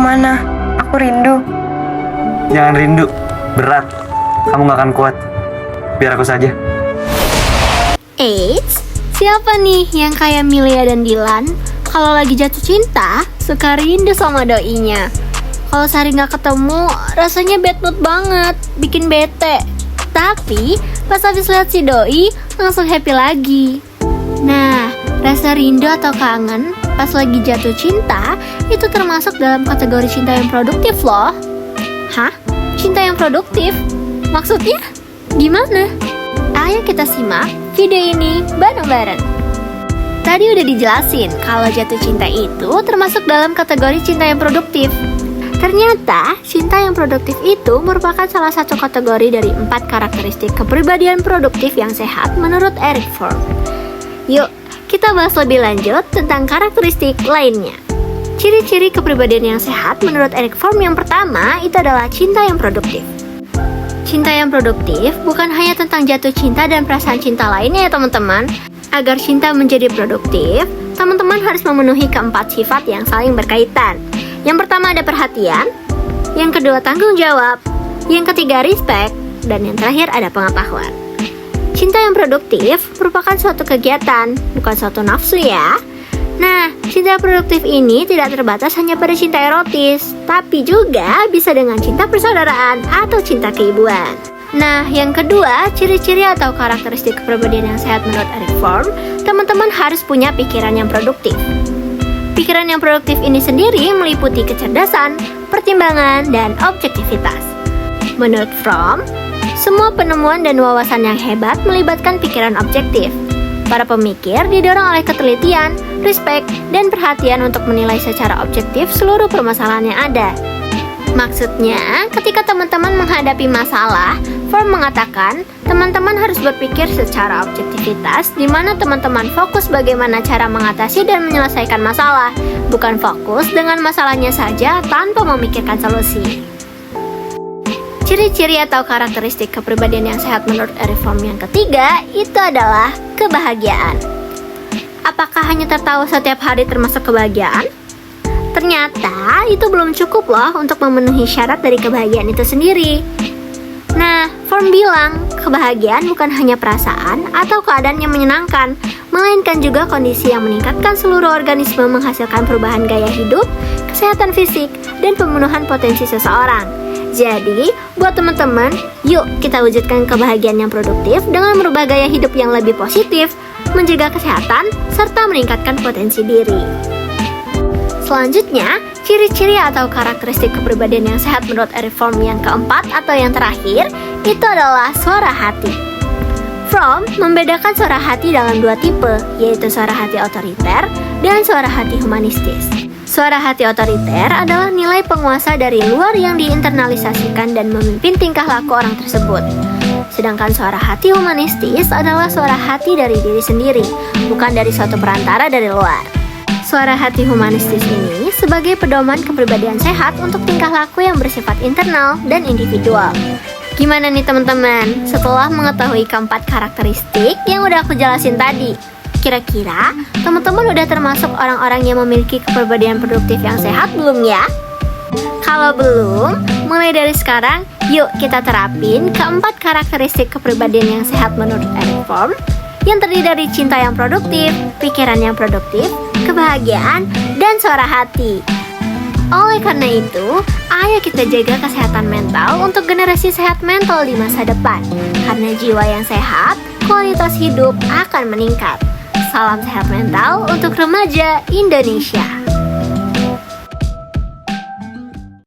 kemana? Aku rindu. Jangan rindu, berat. Kamu gak akan kuat. Biar aku saja. Eits, siapa nih yang kayak Milea dan Dilan? Kalau lagi jatuh cinta, suka rindu sama doinya. Kalau sehari gak ketemu, rasanya bad mood banget, bikin bete. Tapi, pas habis lihat si doi, langsung happy lagi. Nah, rasa rindu atau kangen pas lagi jatuh cinta itu termasuk dalam kategori cinta yang produktif loh. Hah? Cinta yang produktif? Maksudnya? Gimana? Ayo kita simak video ini bareng-bareng. Tadi udah dijelasin kalau jatuh cinta itu termasuk dalam kategori cinta yang produktif. Ternyata, cinta yang produktif itu merupakan salah satu kategori dari 4 karakteristik kepribadian produktif yang sehat menurut Erich Fromm. Yuk, kita bahas lebih lanjut tentang karakteristik lainnya. Ciri-ciri kepribadian yang sehat menurut Erich Fromm yang pertama itu adalah cinta yang produktif. Cinta yang produktif bukan hanya tentang jatuh cinta dan perasaan cinta lainnya ya teman-teman. Agar cinta menjadi produktif, teman-teman harus memenuhi keempat sifat yang saling berkaitan. Yang pertama ada perhatian, yang kedua tanggung jawab, yang ketiga respect, dan yang terakhir ada pengetahuan. Cinta yang produktif merupakan suatu kegiatan, bukan suatu nafsu ya. Nah, cinta produktif ini tidak terbatas hanya pada cinta erotis, tapi juga bisa dengan cinta persaudaraan atau cinta keibuan. Nah, yang kedua, ciri-ciri atau karakteristik kepribadian yang sehat menurut Erich Fromm, teman-teman harus punya pikiran yang produktif. Pikiran yang produktif ini sendiri meliputi kecerdasan, pertimbangan, dan objektivitas. Menurut Fromm, semua penemuan dan wawasan yang hebat melibatkan pikiran objektif. Para pemikir didorong oleh ketelitian, respek, dan perhatian untuk menilai secara objektif seluruh permasalahan yang ada. Maksudnya, ketika teman-teman menghadapi masalah, Fromm mengatakan, teman-teman harus berpikir secara objektivitas di mana teman-teman fokus bagaimana cara mengatasi dan menyelesaikan masalah, bukan fokus dengan masalahnya saja tanpa memikirkan solusi. Ciri-ciri atau karakteristik kepribadian yang sehat menurut Erich Fromm yang ketiga itu adalah kebahagiaan. Apakah hanya tertawa setiap hari termasuk kebahagiaan? Ternyata itu belum cukup loh untuk memenuhi syarat dari kebahagiaan itu sendiri. Nah, Fromm bilang, kebahagiaan bukan hanya perasaan atau keadaan yang menyenangkan, melainkan juga kondisi yang meningkatkan seluruh organisme menghasilkan perubahan gaya hidup, kesehatan fisik, dan pemenuhan potensi seseorang. Jadi, buat teman-teman, yuk kita wujudkan kebahagiaan yang produktif dengan merubah gaya hidup yang lebih positif, menjaga kesehatan, serta meningkatkan potensi diri. Selanjutnya, ciri-ciri atau karakteristik kepribadian yang sehat menurut Erich Fromm yang keempat atau yang terakhir itu adalah suara hati. Fromm membedakan suara hati dalam 2 tipe, yaitu suara hati otoriter dan suara hati humanistis. Suara hati otoriter adalah nilai penguasa dari luar yang diinternalisasikan dan memimpin tingkah laku orang tersebut. Sedangkan suara hati humanistis adalah suara hati dari diri sendiri, bukan dari suatu perantara dari luar. Suara hati humanistis ini sebagai pedoman kepribadian sehat untuk tingkah laku yang bersifat internal dan individual. Gimana nih teman-teman, setelah mengetahui keempat karakteristik yang udah aku jelasin tadi? Kira-kira teman-teman udah termasuk orang-orang yang memiliki kepribadian produktif yang sehat belum ya? Kalau belum, mulai dari sekarang, yuk kita terapin keempat karakteristik kepribadian yang sehat menurut Erich Fromm, yang terdiri dari cinta yang produktif, pikiran yang produktif, kebahagiaan, dan suara hati. Oleh karena itu, ayo kita jaga kesehatan mental untuk generasi sehat mental di masa depan. Karena jiwa yang sehat, kualitas hidup akan meningkat. Salam sehat mental untuk remaja Indonesia.